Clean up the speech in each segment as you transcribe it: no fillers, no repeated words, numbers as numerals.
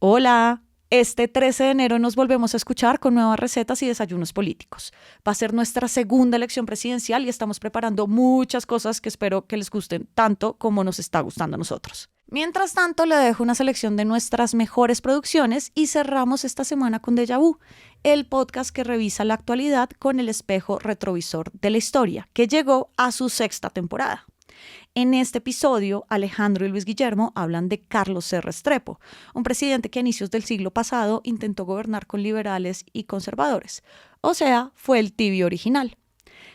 Hola, este 13 de enero nos volvemos a escuchar con nuevas recetas y desayunos políticos. Va a ser nuestra segunda elección presidencial y estamos preparando muchas cosas que espero que les gusten tanto como nos está gustando a nosotros. Mientras tanto, le dejo una selección de nuestras mejores producciones y cerramos esta semana con Déjà Vu, el podcast que revisa la actualidad con el espejo retrovisor de la historia, que llegó a su sexta temporada. En este episodio, Alejandro y Luis Guillermo hablan de Carlos C. Restrepo, un presidente que a inicios del siglo pasado intentó gobernar con liberales y conservadores, o sea, fue el tibio original.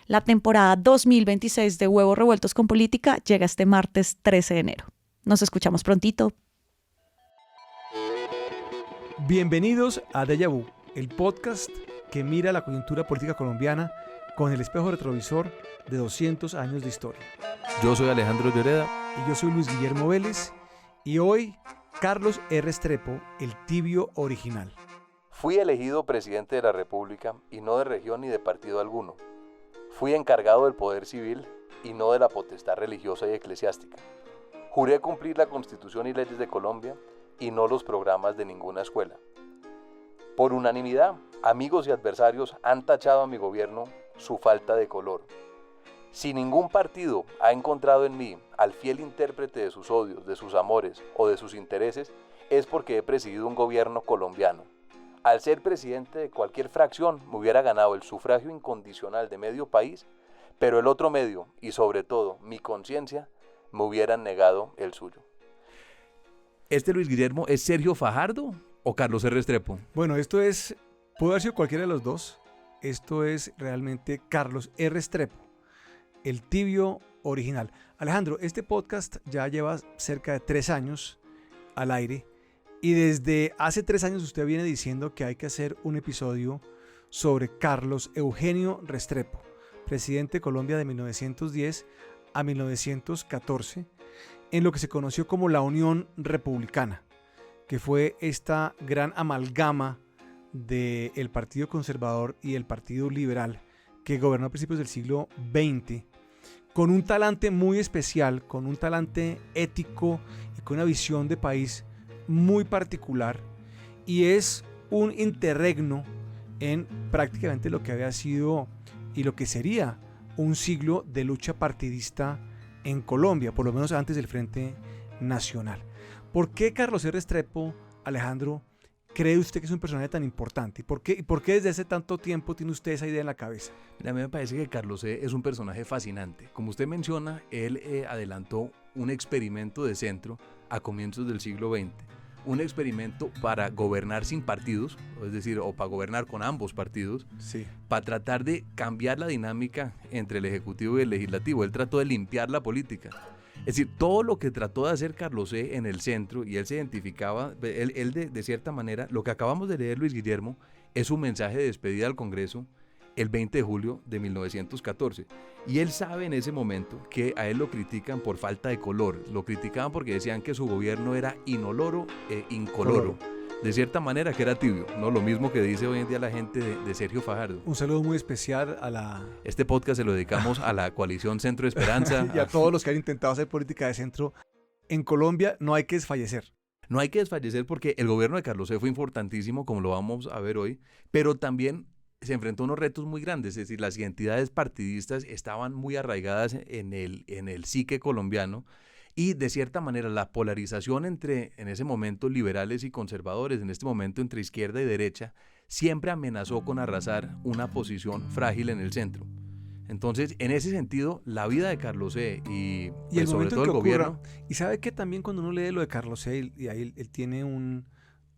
La temporada 2026 de Huevos Revueltos con Política llega este martes 13 de enero. Nos escuchamos prontito. Bienvenidos a Déjà Vu, el podcast que mira la coyuntura política colombiana con el espejo retrovisor de 200 años de historia. Yo soy Alejandro Lloreda. Y yo soy Luis Guillermo Vélez. Y hoy, Carlos R. Restrepo, el tibio original. Fui elegido presidente de la República y no de región ni de partido alguno. Fui encargado del poder civil y no de la potestad religiosa y eclesiástica. Juré cumplir la Constitución y leyes de Colombia y no los programas de ninguna escuela. Por unanimidad, amigos y adversarios han tachado a mi gobierno su falta de color. Si ningún partido ha encontrado en mí al fiel intérprete de sus odios, de sus amores o de sus intereses, es porque he presidido un gobierno colombiano. Al ser presidente de cualquier fracción, me hubiera ganado el sufragio incondicional de medio país, pero el otro medio, y sobre todo mi conciencia, me hubieran negado el suyo. ¿Este Luis Guillermo es Sergio Fajardo o Carlos R. Restrepo? Bueno, puede haber sido cualquiera de los dos. Esto es realmente Carlos R. Restrepo, el tibio original. Alejandro, este podcast ya lleva cerca de 3 años al aire y desde hace 3 años usted viene diciendo que hay que hacer un episodio sobre Carlos Eugenio Restrepo, presidente de Colombia de 1910 a 1914, en lo que se conoció como la Unión Republicana, que fue esta gran amalgama del Partido Conservador y el Partido Liberal que gobernó a principios del siglo XX, con un talante muy especial, con un talante ético y con una visión de país muy particular, y es un interregno en prácticamente lo que había sido y lo que sería un siglo de lucha partidista en Colombia, por lo menos antes del Frente Nacional. ¿Por qué Carlos R. Restrepo, Alejandro, cree usted que es un personaje tan importante? ¿Y por qué desde hace tanto tiempo tiene usted esa idea en la cabeza? A mí me parece que Carlos C. es un personaje fascinante. Como usted menciona, él adelantó un experimento de centro a comienzos del siglo XX. Un experimento para gobernar sin partidos, es decir, o para gobernar con ambos partidos, sí, para tratar de cambiar la dinámica entre el Ejecutivo y el Legislativo. Él trató de limpiar la política. Es decir, todo lo que trató de hacer Carlos C. en el centro, y él se identificaba, él de cierta manera, lo que acabamos de leer, Luis Guillermo, es un mensaje de despedida al Congreso el 20 de julio de 1914. Y él sabe en ese momento que a él lo critican por falta de color, lo criticaban porque decían que su gobierno era inoloro e incoloro. De cierta manera que era tibio, ¿no? Lo mismo que dice hoy en día la gente de Sergio Fajardo. Un saludo muy especial a la... Este podcast se lo dedicamos a la coalición Centro Esperanza. y a todos los que han intentado hacer política de centro en Colombia. No hay que desfallecer. No hay que desfallecer porque el gobierno de Carlos C. fue importantísimo, como lo vamos a ver hoy, pero también se enfrentó a unos retos muy grandes. Es decir, las identidades partidistas estaban muy arraigadas en el psique colombiano. Y de cierta manera la polarización entre, en ese momento, liberales y conservadores, en este momento entre izquierda y derecha, siempre amenazó con arrasar una posición frágil en el centro. Entonces, en ese sentido, la vida de Carlos C. y el sobre momento todo en que el gobierno... ocurra, y sabe que también cuando uno lee lo de Carlos C., y ahí él tiene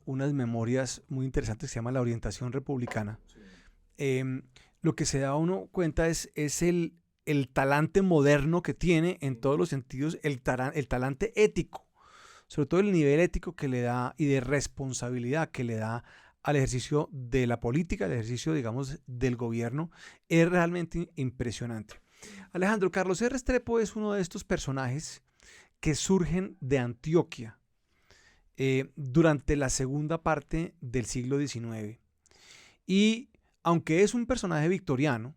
unas memorias muy interesantes que se llama La Orientación Republicana, lo que se da uno cuenta es el talante moderno que tiene en todos los sentidos, el talante ético, sobre todo el nivel ético que le da y de responsabilidad que le da al ejercicio de la política, al ejercicio, digamos, del gobierno, es realmente impresionante. Alejandro, Carlos R. Restrepo es uno de estos personajes que surgen de Antioquia durante la segunda parte del siglo XIX. Y aunque es un personaje victoriano,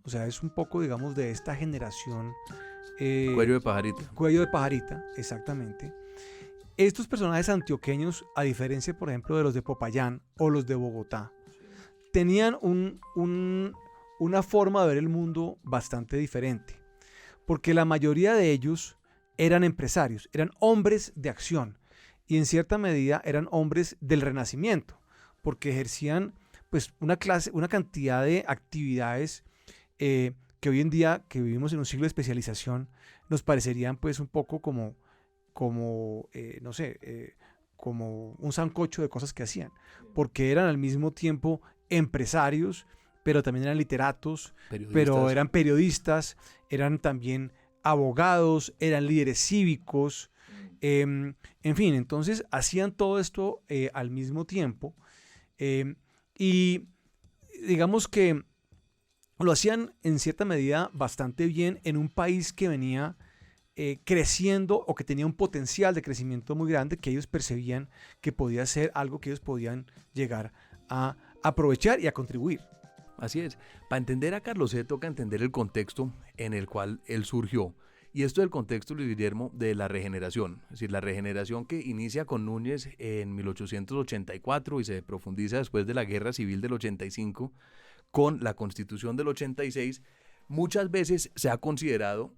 o sea, es un poco, digamos, de esta generación. Cuello de pajarita. Cuello de pajarita, exactamente. estos personajes antioqueños, a diferencia, por ejemplo, de los de Popayán o los de Bogotá, tenían una forma de ver el mundo bastante diferente, porque la mayoría de ellos eran empresarios, eran hombres de acción y en cierta medida eran hombres del Renacimiento, porque ejercían pues una cantidad de actividades que hoy en día, que vivimos en un siglo de especialización, nos parecerían pues un poco como no sé, como un sancocho de cosas que hacían, porque eran al mismo tiempo empresarios, pero también eran literatos, pero eran periodistas, eran también abogados, eran líderes cívicos, en fin, entonces hacían todo esto al mismo tiempo y digamos que lo hacían en cierta medida bastante bien en un país que venía creciendo o que tenía un potencial de crecimiento muy grande que ellos percibían que podía ser algo que ellos podían llegar a aprovechar y a contribuir. Así es. Para entender a Carlos C. toca entender el contexto en el cual él surgió. Y esto es el contexto, Luis Guillermo, de la regeneración. Es decir, la regeneración que inicia con Núñez en 1884 y se profundiza después de la Guerra Civil del 85 con la Constitución del 86. Muchas veces se ha considerado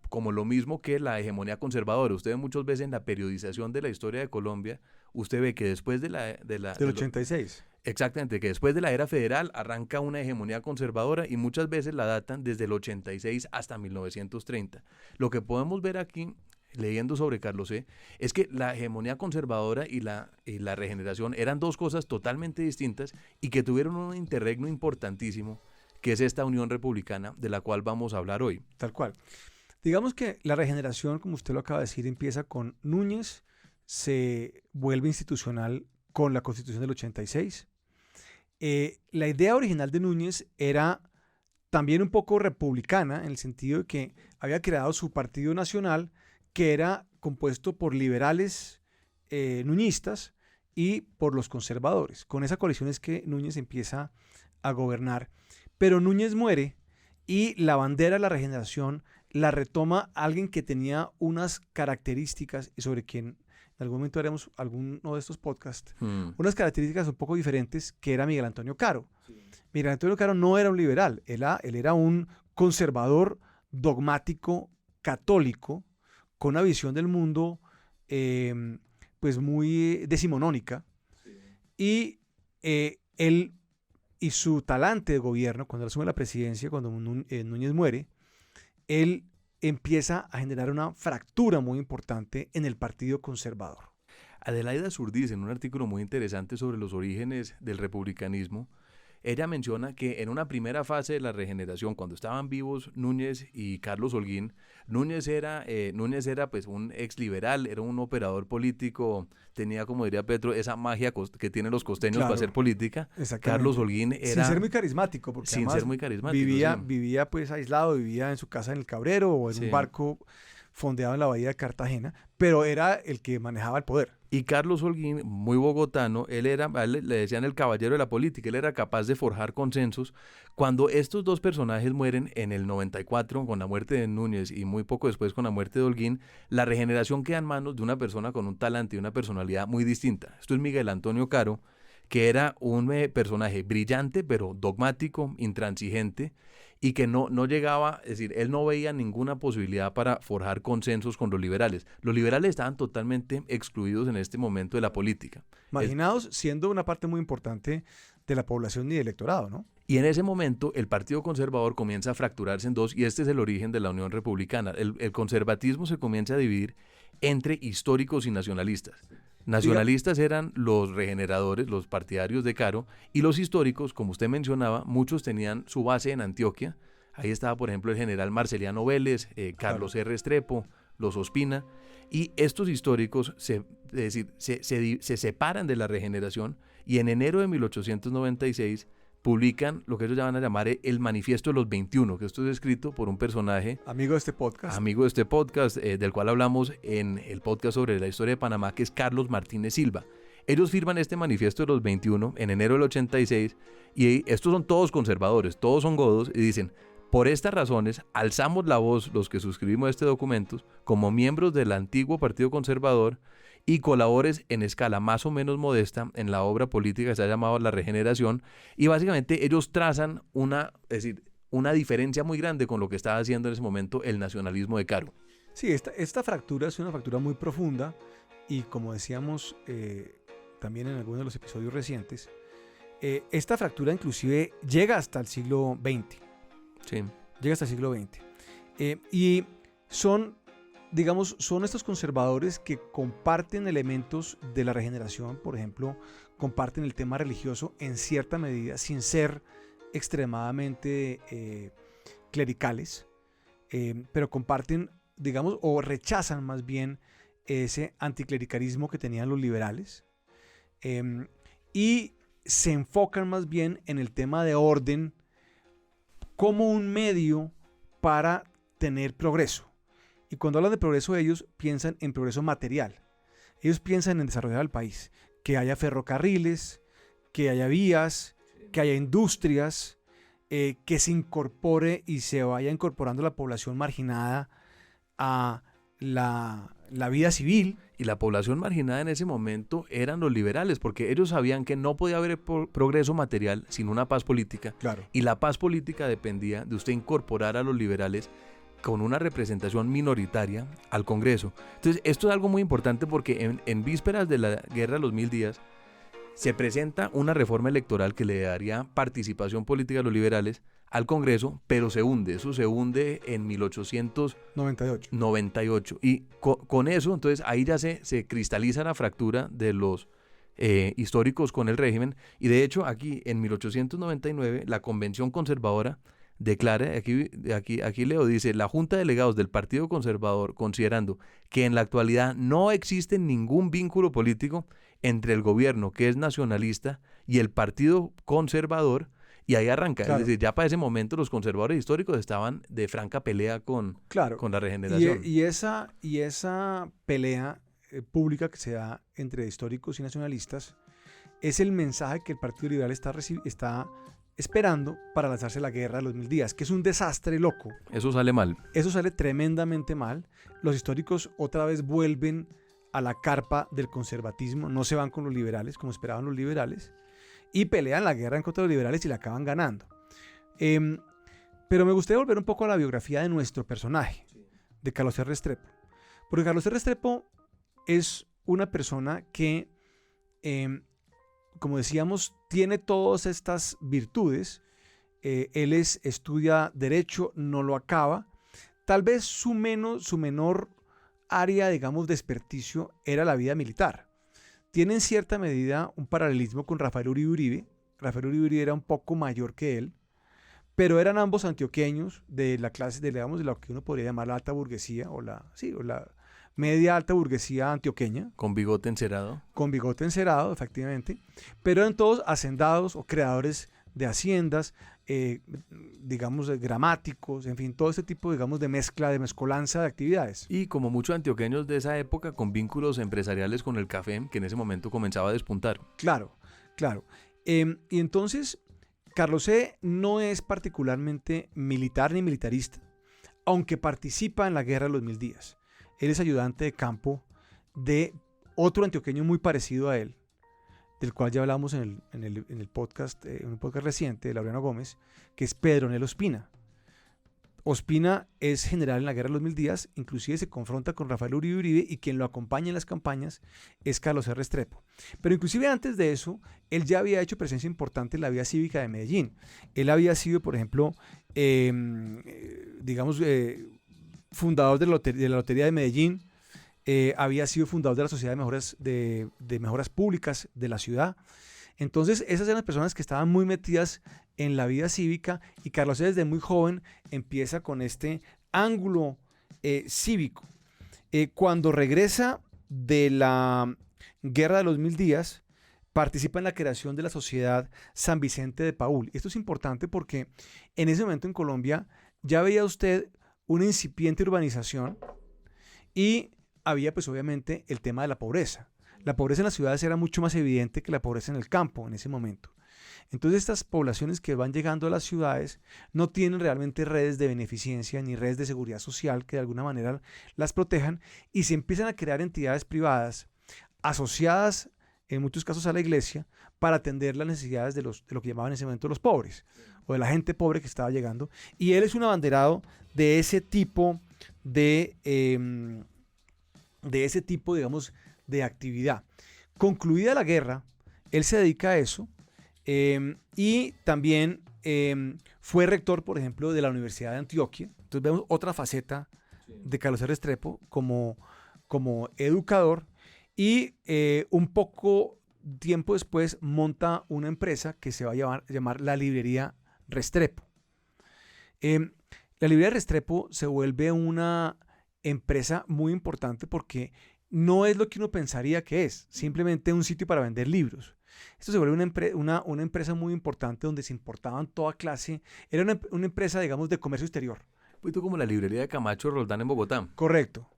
como lo mismo que la hegemonía conservadora. Usted ve muchas veces en la periodización de la historia de Colombia, usted ve que después del 86. Exactamente, que después de la era federal arranca una hegemonía conservadora y muchas veces la datan desde el 86 hasta 1930. Lo que podemos ver aquí, leyendo sobre Carlos C., es que la hegemonía conservadora y la regeneración eran dos cosas totalmente distintas y que tuvieron un interregno importantísimo, que es esta Unión Republicana de la cual vamos a hablar hoy. Tal cual. Digamos que la regeneración, como usted lo acaba de decir, empieza con Núñez, se vuelve institucional con la Constitución del 86. La idea original de Núñez era también un poco republicana, en el sentido de que había creado su partido nacional, que era compuesto por liberales nuñistas y por los conservadores. Con esa coalición es que Núñez empieza a gobernar. Pero Núñez muere y la bandera de la regeneración la retoma alguien que tenía unas características, y sobre quien en algún momento haremos alguno de estos podcasts, unas características un poco diferentes, que era Miguel Antonio Caro. Sí. Miguel Antonio Caro no era un liberal, él era un conservador dogmático católico con una visión del mundo pues muy decimonónica. Sí. Y él y su talante de gobierno, cuando asume la presidencia, cuando Núñez muere, él empieza a generar una fractura muy importante en el Partido Conservador. Adelaida Zurdiz, en un artículo muy interesante sobre los orígenes del republicanismo, ella menciona que en una primera fase de la regeneración, cuando estaban vivos Núñez y Carlos Holguín, Núñez era pues un ex liberal, era un operador político, tenía, como diría Petro, esa magia que tienen los costeños, claro, para hacer política. Carlos Holguín era... Sin ser muy carismático, porque sin ser muy carismático, vivía pues aislado, vivía en su casa en el Cabrero o en un barco fondeado en la bahía de Cartagena, pero era el que manejaba el poder. Y Carlos Holguín, muy bogotano, a él le decían el caballero de la política, él era capaz de forjar consensos. Cuando estos dos personajes mueren en el 94 con la muerte de Núñez y muy poco después con la muerte de Holguín, la regeneración queda en manos de una persona con un talante y una personalidad muy distinta. Esto es Miguel Antonio Caro, que era un personaje brillante, pero dogmático, intransigente, y que no llegaba, es decir, él no veía ninguna posibilidad para forjar consensos con los liberales. Los liberales estaban totalmente excluidos en este momento de la política. Marginados, siendo una parte muy importante de la población y del electorado, ¿no? Y en ese momento el Partido Conservador comienza a fracturarse en dos, y este es el origen de la Unión Republicana. El conservatismo se comienza a dividir entre históricos y nacionalistas. Nacionalistas eran los regeneradores, los partidarios de Caro, y los históricos, como usted mencionaba, muchos tenían su base en Antioquia. Ahí estaba, por ejemplo, el general Marceliano Vélez, Carlos R. Restrepo, los Ospina, y estos históricos se separan de la regeneración y en enero de 1896 publican lo que ellos van a llamar el Manifiesto de los 21, que esto es escrito por un personaje... Amigo de este podcast. Del cual hablamos en el podcast sobre la historia de Panamá, que es Carlos Martínez Silva. Ellos firman este Manifiesto de los 21 en enero del 86, y estos son todos conservadores, todos son godos, y dicen: Por estas razones, alzamos la voz los que suscribimos este documento como miembros del antiguo Partido Conservador y colabores en escala más o menos modesta en la obra política que se ha llamado La Regeneración, y básicamente ellos trazan una diferencia muy grande con lo que estaba haciendo en ese momento el nacionalismo de Caro. Sí, esta fractura es una fractura muy profunda y como decíamos también en algunos de los episodios recientes, esta fractura inclusive llega hasta el siglo XX. Sí. Llega hasta el siglo XX. Y son estos conservadores que comparten elementos de la regeneración, por ejemplo, comparten el tema religioso en cierta medida, sin ser extremadamente clericales, pero comparten, digamos, o rechazan más bien ese anticlericalismo que tenían los liberales, y se enfocan más bien en el tema de orden como un medio para tener progreso. Y cuando hablan de progreso, ellos piensan en progreso material. Ellos piensan en desarrollar el país, que haya ferrocarriles, que haya vías, que haya industrias, que se incorpore y se vaya incorporando la población marginada a la vida civil. Y la población marginada en ese momento eran los liberales, porque ellos sabían que no podía haber progreso material sin una paz política. Claro. Y la paz política dependía de usted incorporar a los liberales con una representación minoritaria al Congreso. Entonces, esto es algo muy importante porque en vísperas de la Guerra de los 1000 días se presenta una reforma electoral que le daría participación política a los liberales al Congreso, pero se hunde. Eso se hunde en 1898. Y con eso, entonces, ahí ya se cristaliza la fractura de los históricos con el régimen. Y de hecho, aquí en 1899, la Convención Conservadora declara, aquí leo, dice: la Junta de Delegados del Partido Conservador, considerando que en la actualidad no existe ningún vínculo político entre el gobierno, que es nacionalista, y el Partido Conservador, y ahí arranca. Claro. Es decir, ya para ese momento los conservadores históricos estaban de franca pelea con la regeneración. Y esa pelea pública que se da entre históricos y nacionalistas es el mensaje que el Partido Liberal está esperando para lanzarse la guerra de los 1000 días, que es un desastre loco. Eso sale mal. Eso sale tremendamente mal. Los históricos otra vez vuelven a la carpa del conservatismo, no se van con los liberales como esperaban los liberales, y pelean la guerra en contra de los liberales y la acaban ganando. Pero me gustaría volver un poco a la biografía de nuestro personaje, de Carlos R. Restrepo. Porque Carlos R. Restrepo es una persona que, como decíamos, tiene todas estas virtudes. Él estudia Derecho, no lo acaba. Tal vez su menor área, digamos, de experticio era la vida militar. Tiene en cierta medida un paralelismo con Rafael Uribe Uribe. Rafael Uribe Uribe era un poco mayor que él, pero eran ambos antioqueños de la clase, digamos, de lo que uno podría llamar la alta burguesía o la media alta burguesía antioqueña. Con bigote encerado. Con bigote encerado, efectivamente. Pero eran todos hacendados o creadores de haciendas, digamos, gramáticos, en fin, todo este tipo, digamos, de mezcolanza de actividades. Y como muchos antioqueños de esa época, con vínculos empresariales con el café, que en ese momento comenzaba a despuntar. Claro. Y entonces, Carlos E. no es particularmente militar ni militarista, aunque participa en la Guerra de los 1000 días. Él es ayudante de campo de otro antioqueño muy parecido a él, del cual ya hablamos en el podcast, en un podcast reciente de Laureano Gómez, que es Pedro Nel Ospina. Ospina es general en la Guerra de los 1000 días, inclusive se confronta con Rafael Uribe Uribe, y quien lo acompaña en las campañas es Carlos R. Restrepo. Pero inclusive antes de eso, él ya había hecho presencia importante en la vida cívica de Medellín. Él había sido, por ejemplo, fundador de la Lotería de Medellín, había sido fundador de la Sociedad de Mejoras Públicas de la ciudad. Entonces, esas eran las personas que estaban muy metidas en la vida cívica, y Carlos E. desde muy joven empieza con este ángulo cívico. Cuando regresa de la Guerra de los 1000 días, participa en la creación de la Sociedad San Vicente de Paúl. Esto es importante porque en ese momento en Colombia ya veía usted una incipiente urbanización y había, pues, obviamente, el tema de la pobreza. La pobreza en las ciudades era mucho más evidente que la pobreza en el campo en ese momento. Entonces estas poblaciones que van llegando a las ciudades no tienen realmente redes de beneficencia ni redes de seguridad social que de alguna manera las protejan, y se empiezan a crear entidades privadas asociadas en muchos casos a la iglesia para atender las necesidades de lo que llamaban en ese momento los pobres o de la gente pobre que estaba llegando. Y él es un abanderado de ese tipo digamos, de actividad. Concluida la guerra, él se dedica a eso, y también fue rector, por ejemplo, de la Universidad de Antioquia. Entonces vemos otra faceta de Carlos R. Restrepo como educador, y un poco tiempo después monta una empresa que se va a llamar la Librería Restrepo. La Librería Restrepo se vuelve una empresa muy importante porque no es lo que uno pensaría que es, simplemente un sitio para vender libros. Esto se vuelve una empresa muy importante donde se importaban toda clase. Era una empresa, digamos, de comercio exterior. Un poquito como la librería de Camacho Roldán en Bogotá. Correcto.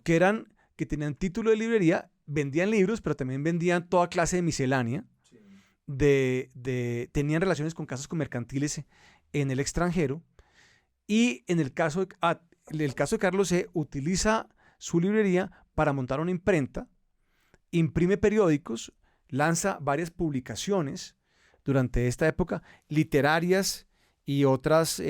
Que tenían título de librería, vendían libros, pero también vendían toda clase de miscelánea. Sí. Tenían relaciones con casas mercantiles en el extranjero. Y en el caso de Carlos C., utiliza su librería para montar una imprenta, imprime periódicos, lanza varias publicaciones durante esta época, literarias y otras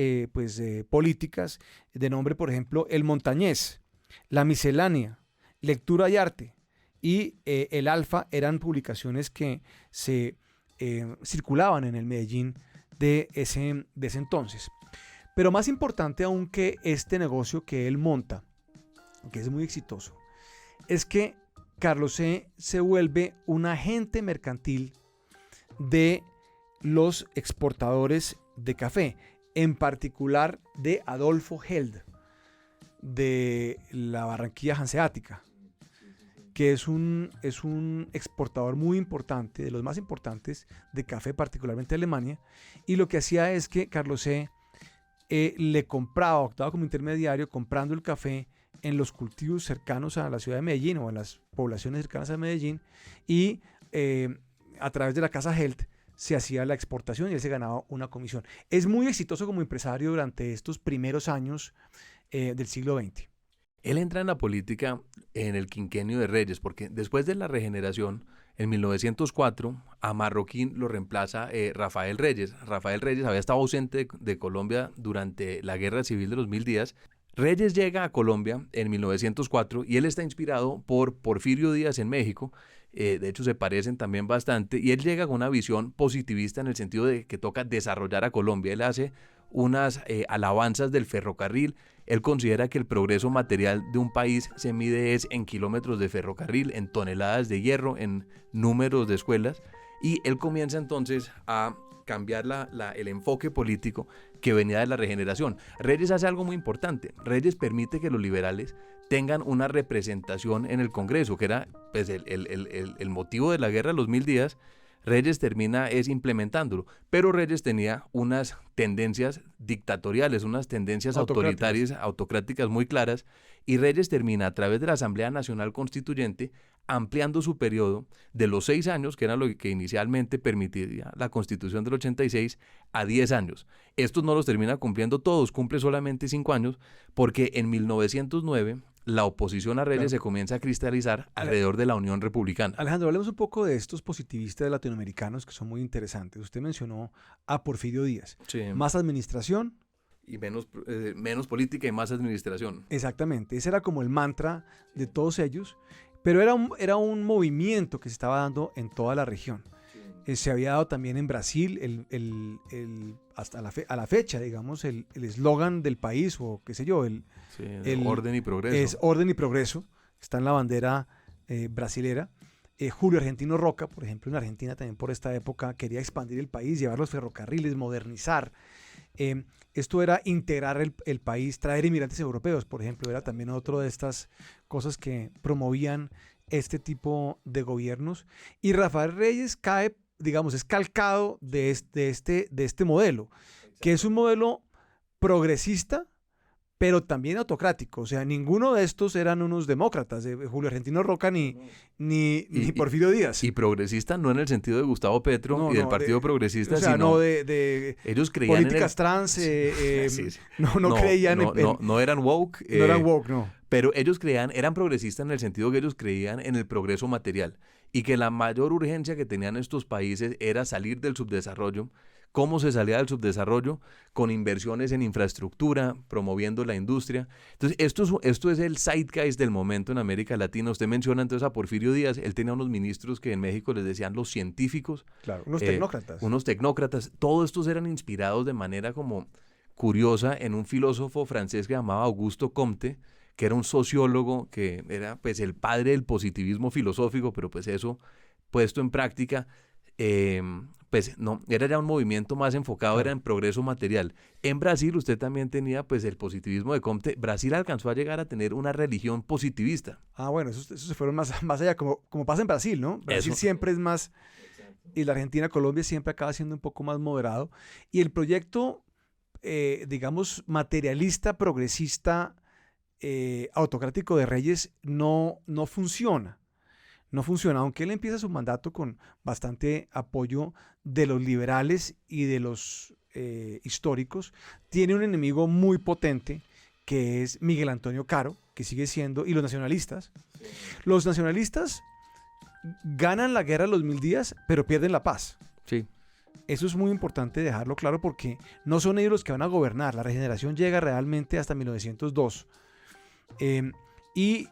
políticas, de nombre, por ejemplo, El Montañés, La Miscelánea, Lectura y Arte, y El Alfa. Eran publicaciones que se circulaban en el Medellín de ese entonces. Pero más importante aún que este negocio que él monta, que es muy exitoso, es que Carlos C. se vuelve un agente mercantil de los exportadores de café, en particular de Adolfo Held, de la Barranquilla Hanseática, que es un exportador muy importante, de los más importantes de café, particularmente de Alemania. Y lo que hacía es que Carlos C. le compraba, actuaba como intermediario, comprando el café en los cultivos cercanos a la ciudad de Medellín o en las poblaciones cercanas a Medellín, y a través de la casa Helt se hacía la exportación y él se ganaba una comisión. Es muy exitoso como empresario durante estos primeros años del siglo XX. Él entra en la política en el quinquenio de Reyes, porque después de la regeneración, en 1904, a Marroquín lo reemplaza Rafael Reyes. Rafael Reyes había estado ausente de Colombia durante la Guerra Civil de los 1000 días. Reyes llega a Colombia en 1904 y él está inspirado por Porfirio Díaz en México. De hecho, se parecen también bastante, y él llega con una visión positivista en el sentido de que toca desarrollar a Colombia. Él hace unas alabanzas del ferrocarril. Él considera que el progreso material de un país se mide en kilómetros de ferrocarril, en toneladas de hierro, en números de escuelas, y él comienza entonces a cambiar el enfoque político que venía de la regeneración. Reyes hace algo muy importante. Reyes permite que los liberales tengan una representación en el Congreso, que era pues, el motivo de la guerra de los 1000 días. Reyes termina implementándolo, pero Reyes tenía unas tendencias dictatoriales, unas tendencias autocráticas muy claras, y Reyes termina a través de la Asamblea Nacional Constituyente ampliando su periodo de los 6 años, que era lo que inicialmente permitía la Constitución del 86, a 10 años. Estos no los termina cumpliendo todos, cumple solamente 5 años, porque en 1909 la oposición a Reyes se comienza a cristalizar alrededor de la Unión Republicana. Alejandro, hablemos un poco de estos positivistas latinoamericanos que son muy interesantes. Usted mencionó a Porfirio Díaz. Sí. Más administración. Y menos política y más administración. Exactamente. Ese era como el mantra de todos ellos. Pero era un movimiento que se estaba dando en toda la región. Sí. Se había dado también en Brasil, hasta a la fecha, digamos, el eslogan del país, o qué sé yo, el orden y progreso. Es orden y progreso, está en la bandera brasilera. Julio Argentino Roca, por ejemplo, en Argentina también por esta época quería expandir el país, llevar los ferrocarriles, modernizar. Esto era integrar el país, traer inmigrantes europeos, por ejemplo, era también otra de estas cosas que promovían este tipo de gobiernos. Y Rafael Reyes cae, digamos, es calcado de este modelo, que es un modelo progresista, pero también autocrático. O sea, ninguno de estos eran unos demócratas, Julio Argentino Roca ni Porfirio Díaz. Y progresista no en el sentido de Gustavo Petro No, y del no, Partido Progresista, o sea, sino no de ellos creían políticas en trans, Sí. no creían no eran woke. no eran woke, no. Pero ellos eran progresistas en el sentido que ellos creían en el progreso material y que la mayor urgencia que tenían estos países era salir del subdesarrollo. ¿Cómo se salía del subdesarrollo? Con inversiones en infraestructura, promoviendo la industria. Entonces, esto es el zeitgeist del momento en América Latina. Usted menciona entonces a Porfirio Díaz, él tenía unos ministros que en México les decían los científicos. Claro, unos tecnócratas. Unos tecnócratas. Todos estos eran inspirados de manera como curiosa en un filósofo francés que se llamaba Augusto Comte, que era un sociólogo, que era pues el padre del positivismo filosófico, pero pues eso puesto en práctica, pues no, era ya un movimiento más enfocado, era en progreso material. En Brasil usted también tenía pues el positivismo de Comte. Brasil alcanzó a llegar a tener una religión positivista. Ah, bueno, esos se fueron más allá, como pasa en Brasil, ¿no? Brasil siempre es más, y la Argentina, Colombia siempre acaba siendo un poco más moderado. Y el proyecto, digamos, materialista, progresista, autocrático de Reyes no funciona. No funciona, aunque él empieza su mandato con bastante apoyo de los liberales y de los históricos. Tiene un enemigo muy potente que es Miguel Antonio Caro, que sigue siendo, y los nacionalistas. Sí. Los nacionalistas ganan la guerra de los 1000 días, pero pierden la paz. Sí. Eso es muy importante dejarlo claro porque no son ellos los que van a gobernar. La regeneración llega realmente hasta 1902. Y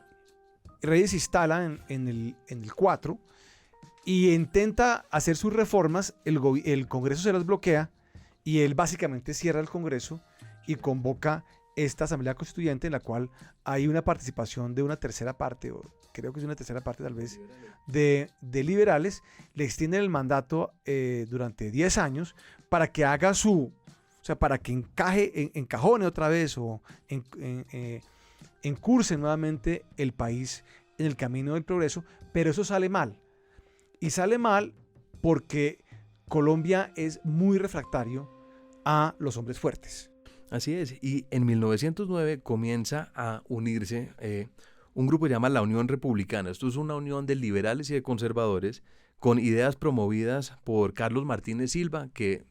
Reyes se instala en el 4 y intenta hacer sus reformas, el Congreso se las bloquea y él básicamente cierra el Congreso y convoca esta Asamblea Constituyente en la cual hay una participación de una tercera parte, o creo que es una tercera parte tal vez, de liberales. Le extienden el mandato durante 10 años para que haga o sea, para que encajone otra vez o encurse nuevamente el país en el camino del progreso, pero eso sale mal. Y sale mal porque Colombia es muy refractario a los hombres fuertes. Así es, y en 1909 comienza a unirse un grupo que se llama la Unión Republicana. Esto es una unión de liberales y de conservadores con ideas promovidas por Carlos Martínez Silva, que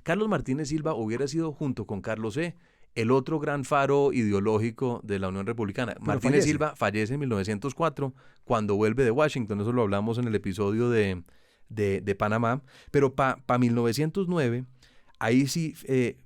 Carlos Martínez Silva hubiera sido, junto con Carlos E., el otro gran faro ideológico de la Unión Republicana. Pero Martínez Silva fallece en 1904 cuando vuelve de Washington. Eso lo hablamos en el episodio de Panamá. Pero para 1909, ahí sí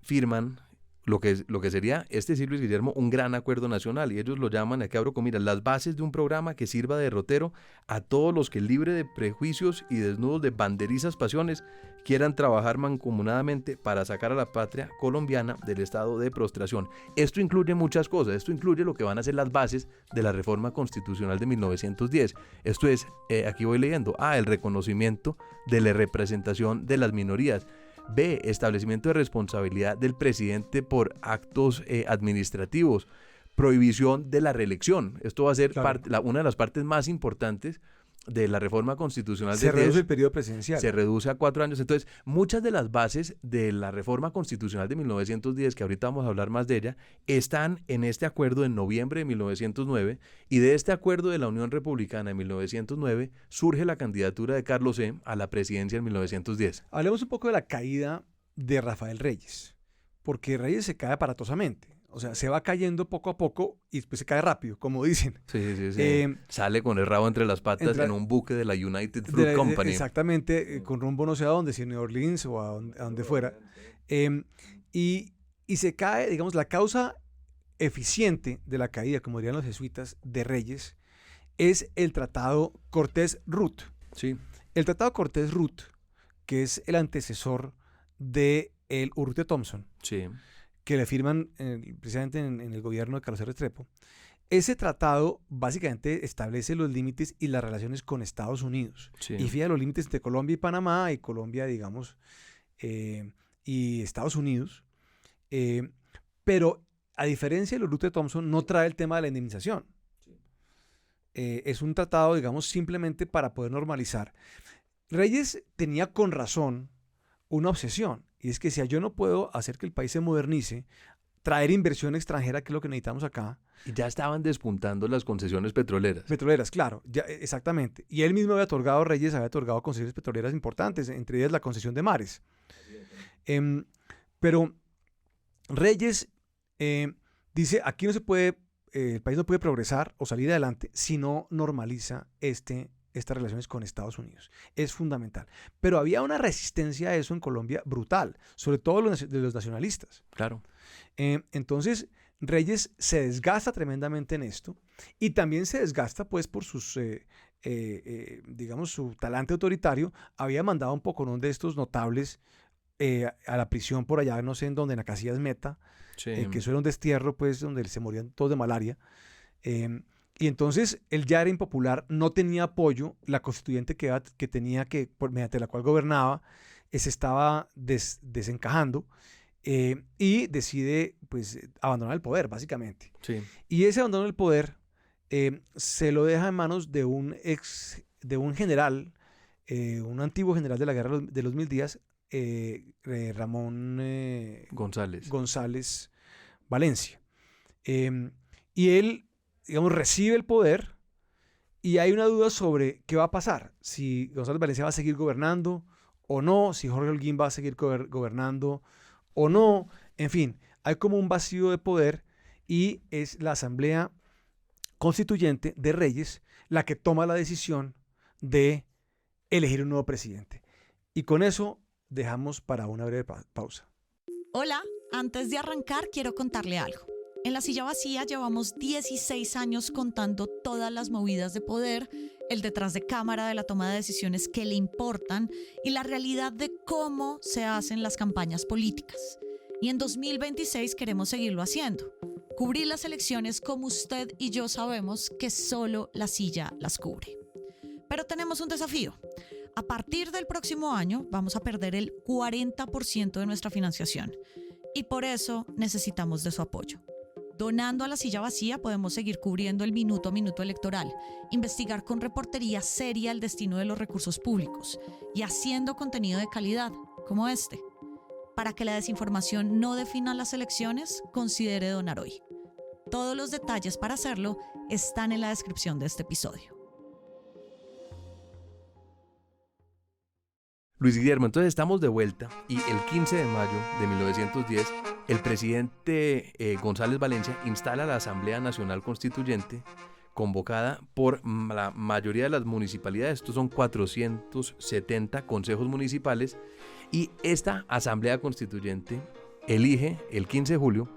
firman lo que sería, Silvio y Guillermo, un gran acuerdo nacional. Y ellos lo llaman, aquí abro comillas, las bases de un programa que sirva de derrotero a todos los que, libre de prejuicios y desnudos de banderizas pasiones, quieran trabajar mancomunadamente para sacar a la patria colombiana del estado de prostración. Esto incluye muchas cosas. Esto incluye lo que van a ser las bases de la reforma constitucional de 1910. Esto es, aquí voy leyendo, el reconocimiento de la representación de las minorías. B, establecimiento de responsabilidad del presidente por actos administrativos. Prohibición de la reelección. Esto va a ser una de las partes más importantes de la reforma constitucional. Se reduce el periodo presidencial. Se reduce a 4 años. Entonces, muchas de las bases de la reforma constitucional de 1910, que ahorita vamos a hablar más de ella, están en este acuerdo en noviembre de 1909, y de este acuerdo de la Unión Republicana de 1909 surge la candidatura de Carlos E. a la presidencia en 1910. Hablemos un poco de la caída de Rafael Reyes, porque Reyes se cae aparatosamente. O sea, se va cayendo poco a poco y después se cae rápido, como dicen. Sí. Sale con el rabo entre las patas en un buque de la United Fruit Company. Exactamente, con rumbo no sé a dónde, si a New Orleans o a donde fuera. Y se cae, digamos, la causa eficiente de la caída, como dirían los jesuitas, de Reyes, es el Tratado Cortés-Ruth. Sí. El Tratado Cortés-Ruth, que es el antecesor del Urrutia Thompson. Sí. Que le firman precisamente en el gobierno de Carlos R. Restrepo. Ese tratado básicamente establece los límites y las relaciones con Estados Unidos. Sí. Y fija los límites entre Colombia y Panamá, y Colombia, digamos, y Estados Unidos. Pero a diferencia del Urrutia Thompson, no trae el tema de la indemnización. Sí. Es un tratado, digamos, simplemente para poder normalizar. Reyes tenía con razón una obsesión. Y es que si yo no puedo hacer que el país se modernice, traer inversión extranjera, que es lo que necesitamos acá. Y ya estaban despuntando las concesiones petroleras. Petroleras, claro, ya, exactamente. Y él mismo había otorgado, Reyes había otorgado concesiones petroleras importantes, entre ellas la concesión de mares. Pero Reyes dice, aquí no se puede, el país no puede progresar o salir adelante si no normaliza estas relaciones con Estados Unidos. Es fundamental. Pero había una resistencia a eso en Colombia brutal, sobre todo de los nacionalistas. Claro. Entonces, Reyes se desgasta tremendamente en esto y también se desgasta pues por sus, digamos, su talante autoritario. Había mandado un poco de estos notables a la prisión por allá, no sé en dónde, en la Casillas Meta, Sí. que eso era un destierro pues donde se morían todos de malaria. Y entonces él ya era impopular, no tenía apoyo, la constituyente que tenía mediante la cual gobernaba se estaba desencajando. Y decide pues abandonar el poder básicamente. Sí. Y ese abandono del poder se lo deja en manos de un general, un antiguo general de la guerra de los 1000 días, Ramón González Valencia. Y él, digamos, recibe el poder y hay una duda sobre qué va a pasar, si González Valencia va a seguir gobernando o no, si Jorge Holguín va a seguir gobernando o no, en fin, hay como un vacío de poder y es la Asamblea Constituyente de Reyes la que toma la decisión de elegir un nuevo presidente. Y con eso dejamos para una breve pausa. Hola, antes de arrancar quiero contarle algo. En La Silla Vacía llevamos 16 años contando todas las movidas de poder, el detrás de cámara de la toma de decisiones que le importan y la realidad de cómo se hacen las campañas políticas. Y en 2026 queremos seguirlo haciendo. Cubrir las elecciones como usted y yo sabemos que solo La Silla las cubre. Pero tenemos un desafío. A partir del próximo año vamos a perder el 40% de nuestra financiación. Y por eso necesitamos de su apoyo. Donando a La Silla Vacía podemos seguir cubriendo el minuto a minuto electoral, investigar con reportería seria el destino de los recursos públicos y haciendo contenido de calidad, como este. Para que la desinformación no defina las elecciones, considere donar hoy. Todos los detalles para hacerlo están en la descripción de este episodio. Luis Guillermo, entonces estamos de vuelta y el 15 de mayo de 1910 el presidente González Valencia instala la Asamblea Nacional Constituyente convocada por la mayoría de las municipalidades. Estos son 470 consejos municipales y esta Asamblea Constituyente elige el 15 de julio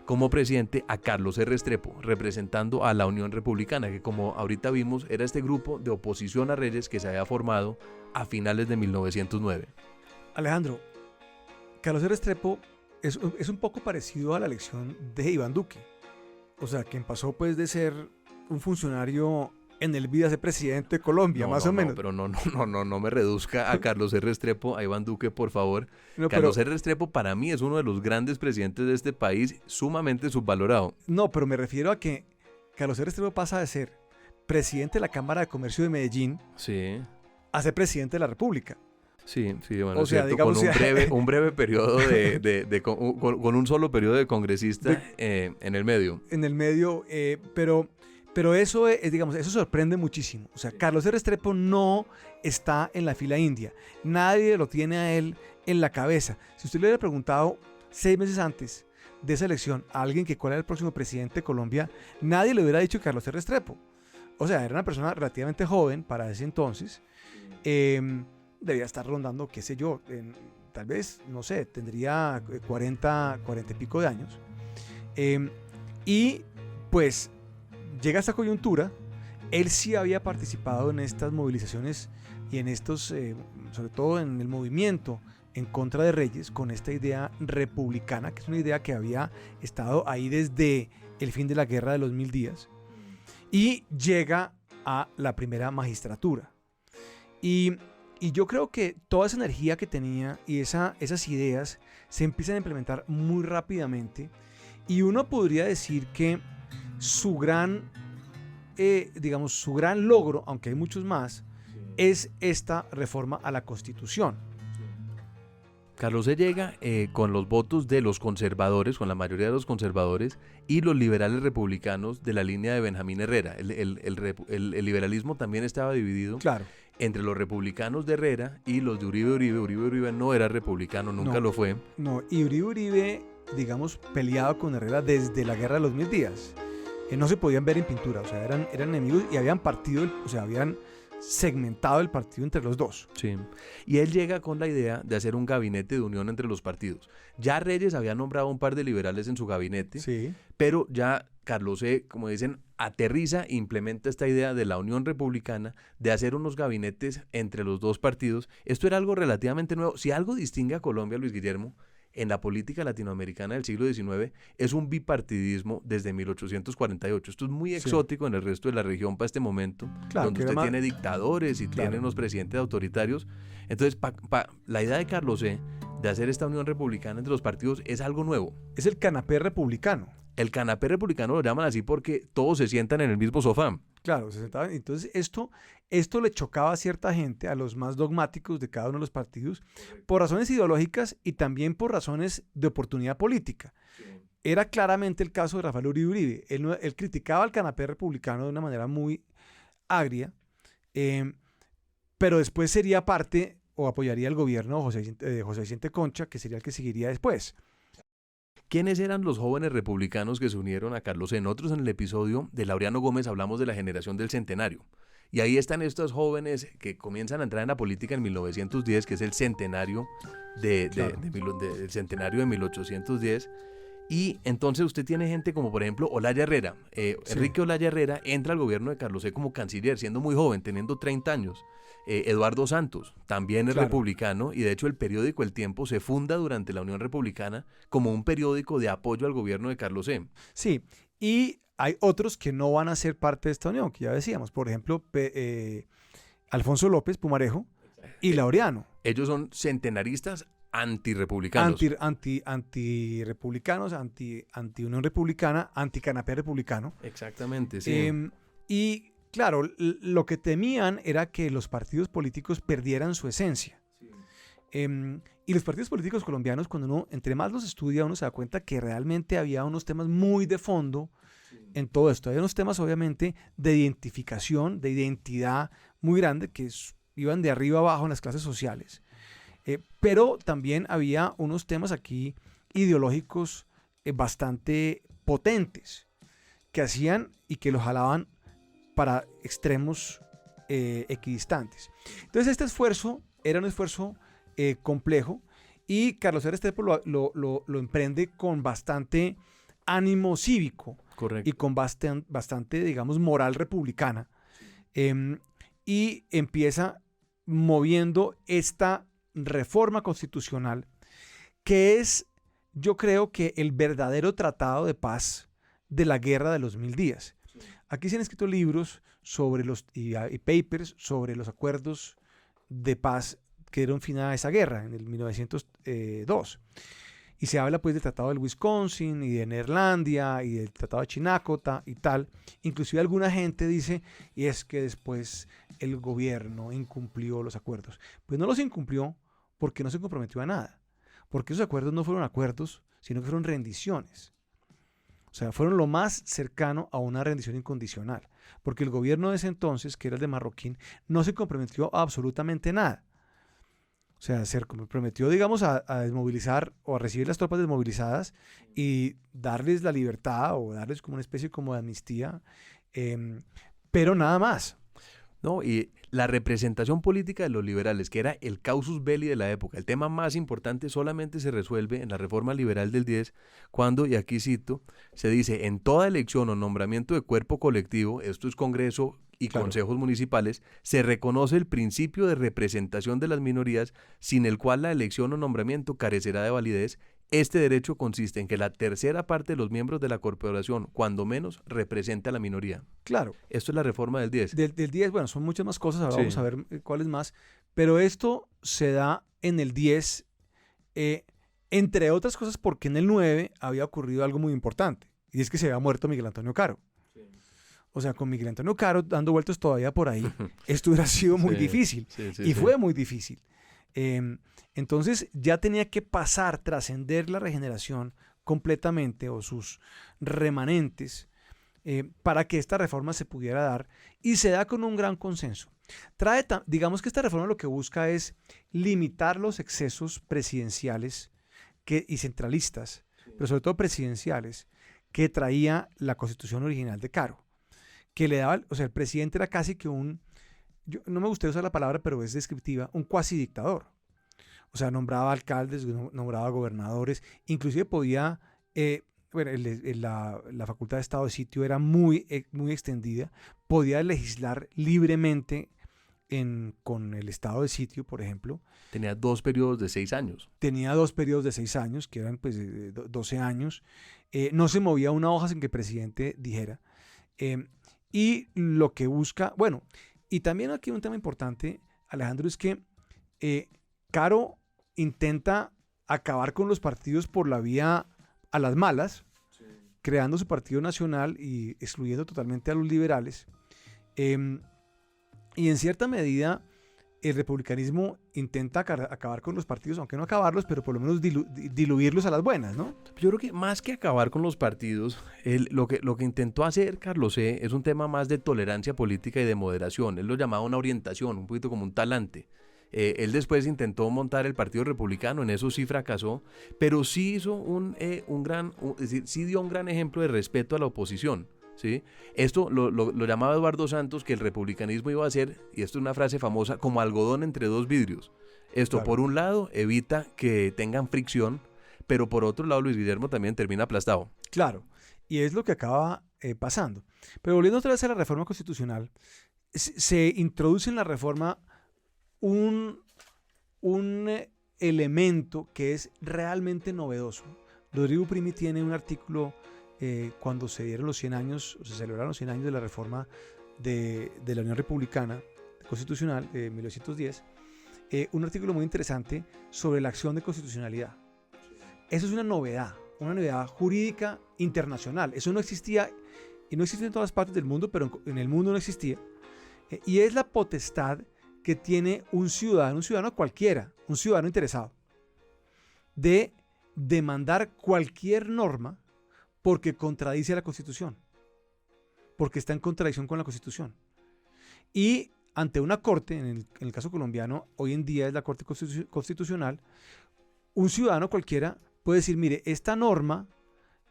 como presidente a Carlos R. Restrepo, representando a la Unión Republicana, que como ahorita vimos era este grupo de oposición a Reyes que se había formado a finales de 1909. Alejandro, Carlos R. Restrepo es un poco parecido a la elección de Iván Duque. O sea, quien pasó pues de ser un funcionario en el vida de presidente de Colombia, más o menos. Pero no me reduzca a Carlos R. Restrepo, a Iván Duque, por favor. No, Carlos R. Restrepo para mí es uno de los grandes presidentes de este país, sumamente subvalorado. No, pero me refiero a que Carlos R. Restrepo pasa de ser presidente de la Cámara de Comercio de Medellín Sí. a ser presidente de la República. Sí, bueno, o sea, cierto, digamos, con un breve periodo con un solo periodo de congresista en el medio. En el medio, pero eso digamos, eso sorprende muchísimo. O sea, Carlos R. Restrepo no está en la fila india. Nadie lo tiene a él en la cabeza. Si usted le hubiera preguntado 6 meses antes de esa elección a alguien que cuál era el próximo presidente de Colombia, nadie le hubiera dicho Carlos R. Restrepo. O sea, era una persona relativamente joven para ese entonces. Debía estar rondando, qué sé yo, tal vez, no sé, tendría 40 y pico de años. Y pues llega esta coyuntura, él sí había participado en estas movilizaciones y en estos, sobre todo en el movimiento en contra de Reyes, con esta idea republicana, que es una idea que había estado ahí desde el fin de la guerra de los 1000 días, y llega a la primera magistratura. Y yo creo que toda esa energía que tenía y esas ideas se empiezan a implementar muy rápidamente, y uno podría decir que su gran logro, aunque hay muchos más, es esta reforma a la Constitución. Carlos E. llega con los votos de los conservadores, con la mayoría de los conservadores y los liberales republicanos de la línea de Benjamín Herrera. El liberalismo también estaba dividido Claro. entre los republicanos de Herrera y los de Uribe Uribe. Uribe Uribe no era republicano, nunca lo fue. No, y Uribe, digamos, peleado con Herrera desde la Guerra de los 1000 días. No se podían ver en pintura, o sea, eran enemigos y habían habían segmentado el partido entre los dos. Sí. Y él llega con la idea de hacer un gabinete de unión entre los partidos. Ya Reyes había nombrado un par de liberales en su gabinete, Sí. pero ya Carlos E., como dicen, aterriza e implementa esta idea de la Unión Republicana, de hacer unos gabinetes entre los dos partidos. Esto era algo relativamente nuevo. Si algo distingue a Colombia, Luis Guillermo, en la política latinoamericana del siglo XIX, es un bipartidismo desde 1848. Esto es muy exótico en el resto de la región para este momento, Claro, donde usted tiene dictadores y tiene unos presidentes autoritarios. Entonces, la idea de Carlos E. de hacer esta unión republicana entre los partidos es algo nuevo. Es el canapé republicano. El canapé republicano lo llaman así porque todos se sientan en el mismo sofá. Claro, se sentaban. Entonces esto le chocaba a cierta gente, a los más dogmáticos de cada uno de los partidos, por razones ideológicas y también por razones de oportunidad política. Era claramente el caso de Rafael Uribe Uribe. Él criticaba al canapé republicano de una manera muy agria, pero después sería parte o apoyaría el gobierno de José Vicente Concha, que sería el que seguiría después. ¿Quiénes eran los jóvenes republicanos que se unieron a Carlos E.? Nosotros en el episodio de Laureano Gómez hablamos de la generación del centenario. Y ahí están estos jóvenes que comienzan a entrar en la política en 1910, que es el centenario del centenario de 1810. Y entonces usted tiene gente como, por ejemplo, Olaya Herrera. Enrique Olaya Herrera entra al gobierno de Carlos E. como canciller, siendo muy joven, teniendo 30 años. Eduardo Santos también es republicano, y de hecho el periódico El Tiempo se funda durante la Unión Republicana como un periódico de apoyo al gobierno de Carlos E. Sí, y hay otros que no van a ser parte de esta unión, que ya decíamos, por ejemplo, Alfonso López Pumarejo y Laureano. Ellos son centenaristas antirrepublicanos. Antirepublicanos, anti-unión republicana, anticanapé republicano. Exactamente, sí. Y claro, lo que temían era que los partidos políticos perdieran su esencia. Sí. Y los partidos políticos colombianos, cuando uno, entre más los estudia, uno se da cuenta que realmente había unos temas muy de fondo en todo esto. Había unos temas, obviamente, de identificación, de identidad muy grande, que iban de arriba abajo en las clases sociales. Pero también había unos temas aquí ideológicos bastante potentes, que hacían y que los jalaban para extremos equidistantes. Entonces este esfuerzo era un esfuerzo complejo, y Carlos R. Restrepo lo emprende con bastante ánimo cívico. Correcto. Y con bastante, digamos, moral republicana. Y empieza moviendo esta reforma constitucional, que es, yo creo que el verdadero tratado de paz de la Guerra de los 1000 días. Aquí se han escrito libros sobre y papers sobre los acuerdos de paz que dieron fin a esa guerra en el 1902. Y se habla pues del Tratado del Wisconsin y de Neerlandia y del Tratado de Chinacota y tal. Inclusive alguna gente dice, y es que después el gobierno incumplió los acuerdos. Pues no los incumplió porque no se comprometió a nada. Porque esos acuerdos no fueron acuerdos, sino que fueron rendiciones. O sea, fueron lo más cercano a una rendición incondicional. Porque el gobierno de ese entonces, que era el de Marroquín, no se comprometió a absolutamente nada. O sea, se comprometió, digamos, a desmovilizar o a recibir las tropas desmovilizadas y darles la libertad o darles como una especie como de amnistía, pero nada más. No, y la representación política de los liberales, que era el casus belli de la época, el tema más importante, solamente se resuelve en la reforma liberal del 10, cuando, y aquí cito, se dice: en toda elección o nombramiento de cuerpo colectivo, esto es Congreso y consejos municipales, se reconoce el principio de representación de las minorías, sin el cual la elección o nombramiento carecerá de validez. Este derecho consiste en que la tercera parte de los miembros de la corporación, cuando menos, represente a la minoría. Claro. Esto es la reforma del 10. Del 10, bueno, son muchas más cosas, ahora vamos a ver cuáles más, pero esto se da en el 10, entre otras cosas porque en el 9 había ocurrido algo muy importante, y es que se había muerto Miguel Antonio Caro. O sea, con Miguel Antonio Caro dando vueltas todavía por ahí, esto hubiera sido muy difícil. Y fue muy difícil. Entonces ya tenía que pasar, trascender la regeneración completamente o sus remanentes para que esta reforma se pudiera dar, y se da con un gran consenso. Digamos que esta reforma lo que busca es limitar los excesos presidenciales y centralistas, pero sobre todo presidenciales, que traía la Constitución original de Caro, que le daba, o sea, el presidente era casi que no me gustaría usar la palabra, pero es descriptiva, un cuasi dictador. O sea, nombraba alcaldes, nombraba gobernadores, inclusive podía, la facultad de estado de sitio era muy extendida, podía legislar libremente con el estado de sitio, por ejemplo. Tenía 2 periodos de 6 años. Tenía 2 periodos de 6 años, que eran pues 12 años. No se movía una hoja sin que el presidente dijera. Y lo que busca, bueno, y también aquí un tema importante, Alejandro, es que Caro intenta acabar con los partidos por la vía a las malas, sí, creando su partido nacional y excluyendo totalmente a los liberales. Y en cierta medida el republicanismo intenta acabar con los partidos, aunque no acabarlos, pero por lo menos diluirlos a las buenas, ¿no? Yo creo que más que acabar con los partidos, lo que intentó hacer Carlos C. es un tema más de tolerancia política y de moderación. Él lo llamaba una orientación, un poquito como un talante. Él después intentó montar el Partido Republicano, en eso sí fracasó, pero sí hizo sí dio un gran ejemplo de respeto a la oposición. ¿Sí? Esto lo llamaba Eduardo Santos, que el republicanismo iba a ser, y esto es una frase famosa, como algodón entre 2 vidrios. Esto, claro, por un lado evita que tengan fricción, pero por otro lado Luis Guillermo también termina aplastado. Claro, y es lo que acaba pasando. Pero volviendo otra vez a la reforma constitucional, se introduce en la reforma un elemento que es realmente novedoso. Rodrigo Primi tiene un artículo cuando se dieron los 100 años, o se celebraron los 100 años de la reforma de la Unión Republicana Constitucional de 1910, un artículo muy interesante sobre la acción de constitucionalidad. Eso es una novedad jurídica internacional. Eso no existía, y no existe en todas partes del mundo, pero en el mundo no existía. Y es la potestad que tiene un ciudadano cualquiera, un ciudadano interesado, de demandar cualquier norma porque contradice a la Constitución, porque está en contradicción con la Constitución. Y ante una corte, en el caso colombiano, hoy en día es la Corte Constitucional, un ciudadano cualquiera puede decir, mire, esta norma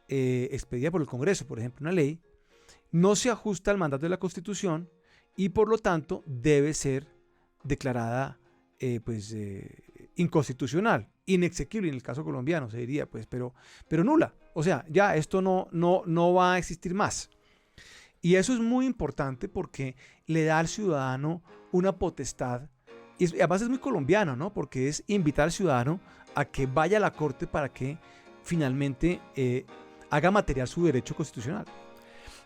expedida por el Congreso, por ejemplo, una ley, no se ajusta al mandato de la Constitución y por lo tanto debe ser declarada inconstitucional, inexequible en el caso colombiano, se diría, pues, pero nula. O sea, ya esto no va a existir más. Y eso es muy importante porque le da al ciudadano una potestad, y además es muy colombiano, ¿no? Porque es invitar al ciudadano a que vaya a la corte para que finalmente haga material su derecho constitucional.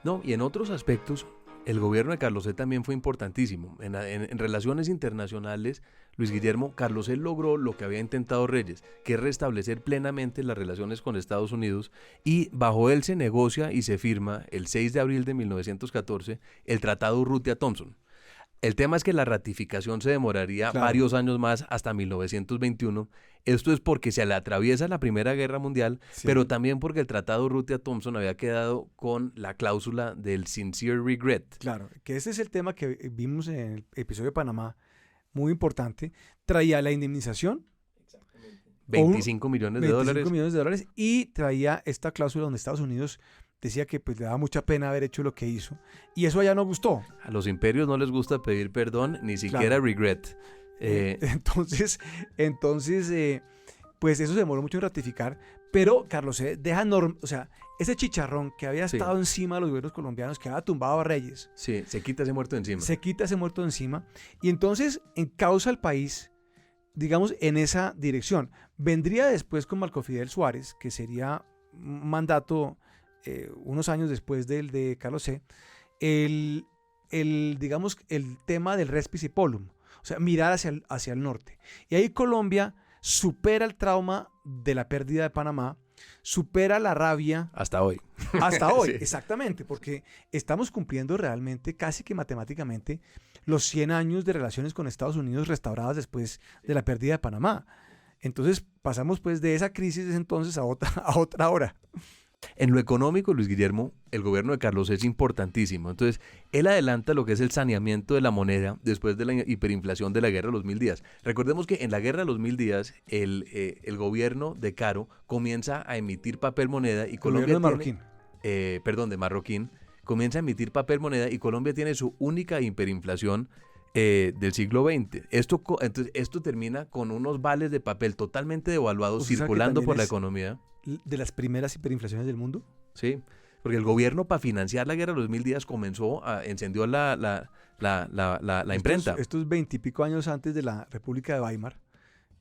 No, y en otros aspectos, el gobierno de Carlos C. también fue importantísimo. En relaciones internacionales, Luis Guillermo, Carlos C. logró lo que había intentado Reyes, que es restablecer plenamente las relaciones con Estados Unidos, y bajo él se negocia y se firma el 6 de abril de 1914 el Tratado Urrutia-Thompson. El tema es que la ratificación se demoraría varios años más, hasta 1921. Esto es porque se le atraviesa la Primera Guerra Mundial, pero también porque el Tratado Urrutia-Thompson había quedado con la cláusula del sincere regret. Claro, que ese es el tema que vimos en el episodio de Panamá, muy importante. Traía la indemnización. 25 millones de dólares. 25 millones de dólares, y traía esta cláusula donde Estados Unidos decía que pues le daba mucha pena haber hecho lo que hizo, y eso allá no gustó. A los imperios no les gusta pedir perdón, ni siquiera regret. Entonces, pues eso se demoró mucho en ratificar, pero Carlos C. deja o sea, ese chicharrón que había estado encima de los gobiernos colombianos, que había tumbado a Reyes. Sí, se quita ese muerto de encima. Y entonces encausa al país, digamos, en esa dirección. Vendría después con Marco Fidel Suárez, que sería un mandato unos años después del de Carlos C., digamos, el tema del respice polum, o sea, mirar hacia el norte. Y ahí Colombia supera el trauma de la pérdida de Panamá supera la rabia Hasta hoy. hasta hoy, Sí. exactamente, porque estamos cumpliendo realmente, casi que matemáticamente, los 100 años de relaciones con Estados Unidos restauradas después de la pérdida de Panamá. Entonces pasamos pues de esa crisis de entonces a otra hora. En lo económico, Luis Guillermo, el gobierno de Carlos es importantísimo. Entonces, él adelanta lo que es el saneamiento de la moneda después de la hiperinflación de la Guerra de los 1000 días. Recordemos que en la Guerra de los 1000 días, el gobierno de Caro comienza a emitir papel moneda y Colombia Gobierno de tiene- Marroquín. de Marroquín, comienza a emitir papel moneda y Colombia tiene su única hiperinflación del siglo XX. Entonces, esto termina con unos vales de papel totalmente devaluados ¿Usted sabe que circulando por también la es economía. de las primeras hiperinflaciones del mundo? Sí, porque el gobierno para financiar la Guerra de los 1000 días encendió la imprenta. Estos 20 y pico años antes de la República de Weimar,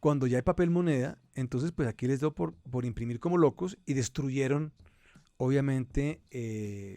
cuando ya hay papel moneda, entonces pues aquí les dio por imprimir como locos y destruyeron obviamente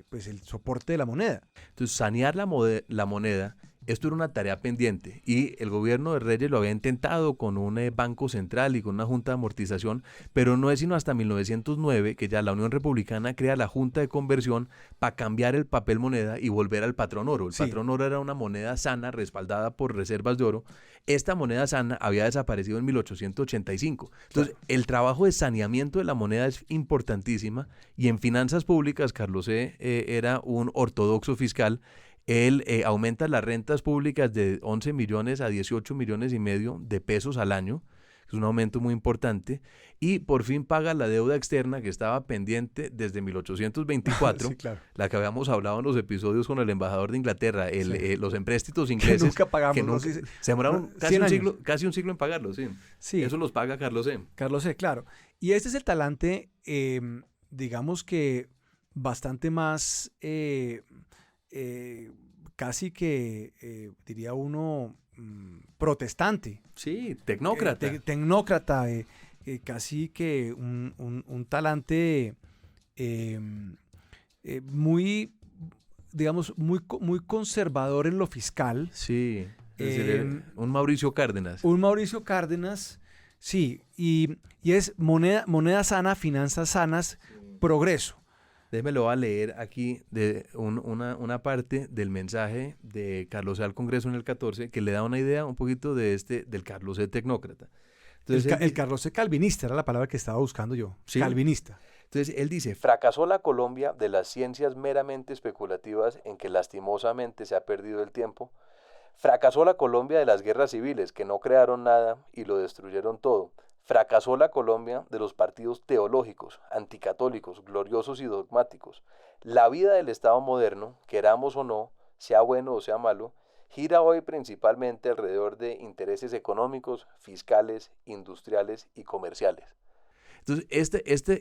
pues el soporte de la moneda. Entonces, sanear la moneda, esto era una tarea pendiente y el gobierno de Reyes lo había intentado con un banco central y con una junta de amortización, pero no es sino hasta 1909 que ya la Unión Republicana crea la Junta de Conversión para cambiar el papel moneda y volver al patrón oro. El Sí. patrón oro era una moneda sana respaldada por reservas de oro. Esta moneda sana había desaparecido en 1885. Entonces, el trabajo de saneamiento de la moneda es importantísima y en finanzas públicas, Carlos era un ortodoxo fiscal. Él aumenta las rentas públicas de 11 millones a 18 millones y medio de pesos al año, es un aumento muy importante, y por fin paga la deuda externa que estaba pendiente desde 1824, Sí, claro. la que habíamos hablado en los episodios con el embajador de Inglaterra, Sí. los empréstitos Que ingleses, nunca pagamos. que ¿no? nunca- Sí, se demoraron 100 años. casi un siglo en pagarlos, sí. Sí. Eso los paga Carlos E. Carlos C., claro. Y este es el talante, digamos que bastante más, casi que, diría uno, protestante. Sí, tecnócrata. Tecnócrata, casi que un talante eh, muy, digamos, muy conservador en lo fiscal. Sí, es decir, Em, un Mauricio Cárdenas. Un Mauricio Cárdenas, sí, y es moneda sana, finanzas sanas, progreso. Déjeme lo voy a leer aquí de una parte del mensaje de Carlos E. al Congreso en el 14 que le da una idea un poquito del Carlos E. tecnócrata. Entonces, El Carlos C. calvinista era la palabra que estaba buscando yo. Sí. Calvinista. entonces él dice, Fracasó la Colombia de las ciencias meramente especulativas en que lastimosamente se ha perdido el tiempo. Fracasó la Colombia de las guerras civiles que no crearon nada y lo destruyeron todo. Fracasó la Colombia de los partidos teológicos, anticatólicos, gloriosos y dogmáticos. La vida del Estado moderno, queramos o no, sea bueno o sea malo, gira hoy principalmente alrededor de intereses económicos, fiscales, industriales y comerciales. entonces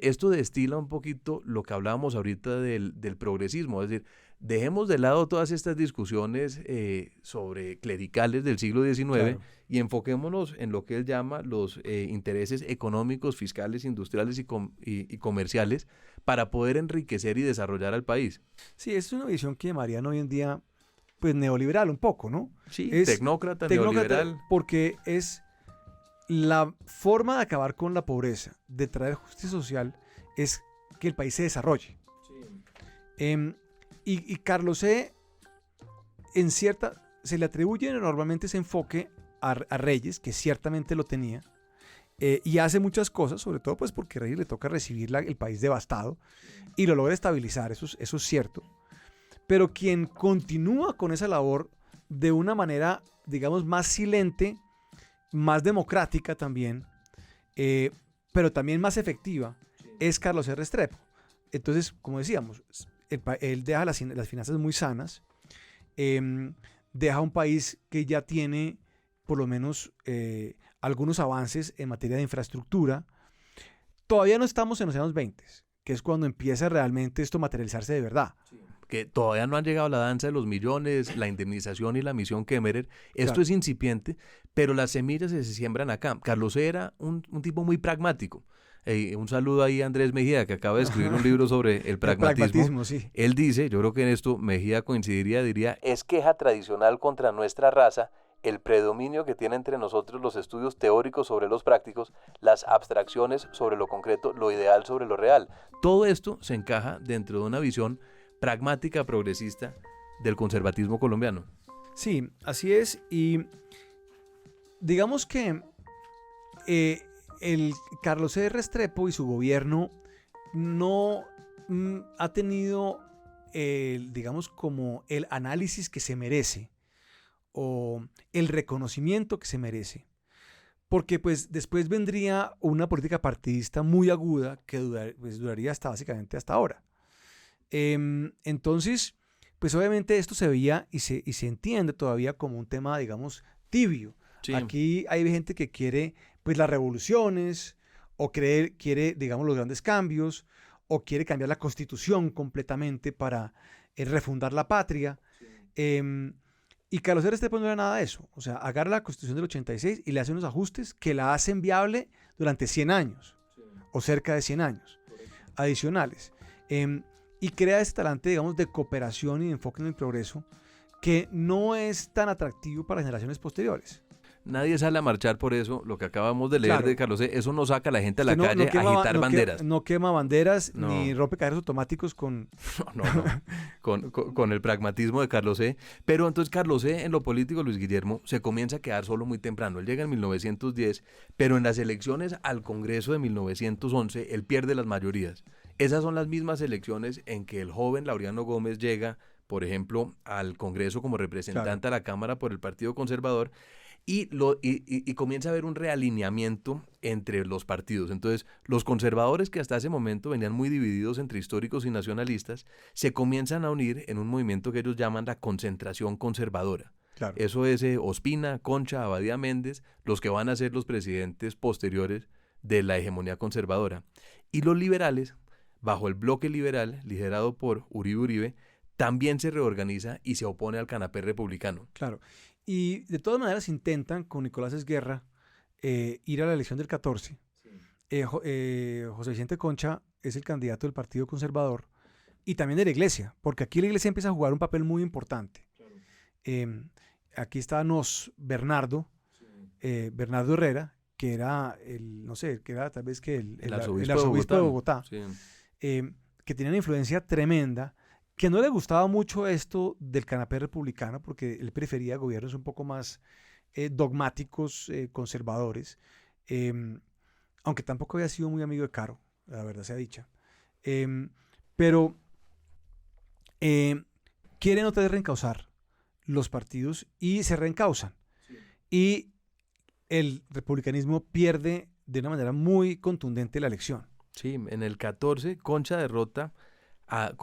esto destila un poquito lo que hablábamos ahorita del progresismo, es decir, dejemos de lado todas estas discusiones sobre clericales del siglo XIX Claro. y enfoquémonos en lo que él llama los intereses económicos, fiscales, industriales y comerciales para poder enriquecer y desarrollar al país. Sí, es una visión que llamarían hoy en día, pues, neoliberal un poco, ¿no? Sí, Es tecnócrata, Tecnócrata, neoliberal. porque es la forma de acabar con la pobreza, de traer justicia social, es que el país se desarrolle. Y Carlos E., se le atribuye normalmente ese enfoque a Reyes, que ciertamente lo tenía, y hace muchas cosas, sobre todo pues porque a Reyes le toca recibir el país devastado y lo logra estabilizar, eso es cierto. Pero quien continúa con esa labor de una manera, digamos, más silente, más democrática también, pero también más efectiva, es Carlos R. Restrepo. Entonces, como decíamos, él deja las finanzas muy sanas, deja un país que ya tiene por lo menos algunos avances en materia de infraestructura. Todavía no estamos en los años 20, que es cuando empieza realmente esto a materializarse de verdad. Que todavía no han llegado la danza de los millones, la indemnización y la misión Kemmerer. Esto Claro. es incipiente, pero las semillas se siembran acá. Carlos E. era un tipo muy pragmático. Un saludo ahí a Andrés Mejía, que acaba de escribir un libro sobre el pragmatismo. Sí. Él dice, yo creo que en esto Mejía coincidiría, diría, Es queja tradicional contra nuestra raza el predominio que tiene entre nosotros los estudios teóricos sobre los prácticos, las abstracciones sobre lo concreto, lo ideal sobre lo real. Todo esto se encaja dentro de una visión pragmática progresista del conservatismo colombiano. Sí, así es. Y digamos que el Carlos C. Restrepo y su gobierno no ha tenido, digamos, como el análisis que se merece o el reconocimiento que se merece. Porque pues después vendría una política partidista muy aguda que duraría básicamente hasta ahora. Entonces, pues obviamente esto se veía y se entiende todavía como un tema, digamos, tibio. Sí. Aquí hay gente que quiere pues las revoluciones o quiere, digamos, los grandes cambios o quiere cambiar la constitución completamente para refundar la patria. Y Carlos R. Restrepo no era nada de eso. O sea, agarra la constitución del 86 y le hace unos ajustes que la hacen viable durante 100 años o cerca de 100 años adicionales. Y crea este talante, digamos, de cooperación y de enfoque en el progreso que no es tan atractivo para generaciones posteriores. Nadie sale a marchar por eso, lo que acabamos de leer Claro. de Carlos C. Eso no saca a la gente a la calle a quema, agitar banderas. No quema banderas No. ni rompe cajeros automáticos con... No. Con el pragmatismo de Carlos C. Pero entonces Carlos C. en lo político, Luis Guillermo, se comienza a quedar solo muy temprano. Él llega en 1910, pero en las elecciones al Congreso de 1911, él pierde las mayorías. Esas son las mismas elecciones en que el joven Laureano Gómez llega, por ejemplo, al Congreso como representante a la Cámara por el Partido Conservador. Y comienza a haber un realineamiento entre los partidos. Entonces, los conservadores, que hasta ese momento venían muy divididos entre históricos y nacionalistas, se comienzan a unir en un movimiento que ellos llaman la concentración conservadora. Claro. Eso es Ospina, Concha, Abadía Méndez, los que van a ser los presidentes posteriores de la hegemonía conservadora. Y los liberales, bajo el bloque liberal, liderado por Uribe, también se reorganiza y se opone al canapé republicano. Claro. Y de todas maneras intentan con Nicolás Esguerra ir a la elección del 14. José Vicente Concha es el candidato del Partido Conservador y también de la Iglesia, porque aquí la Iglesia empieza a jugar un papel muy importante. Aquí está Bernardo Herrera, que era tal vez que el arzobispo de Bogotá, Sí. que tenía una influencia tremenda, que no le gustaba mucho esto del canapé republicano, porque él prefería gobiernos un poco más dogmáticos, conservadores, aunque tampoco había sido muy amigo de Caro, la verdad sea dicha. Pero quieren otra vez reencauzar los partidos y se reencauzan. Sí. Y el republicanismo pierde de una manera muy contundente la elección. Sí, en el 14 Concha derrota al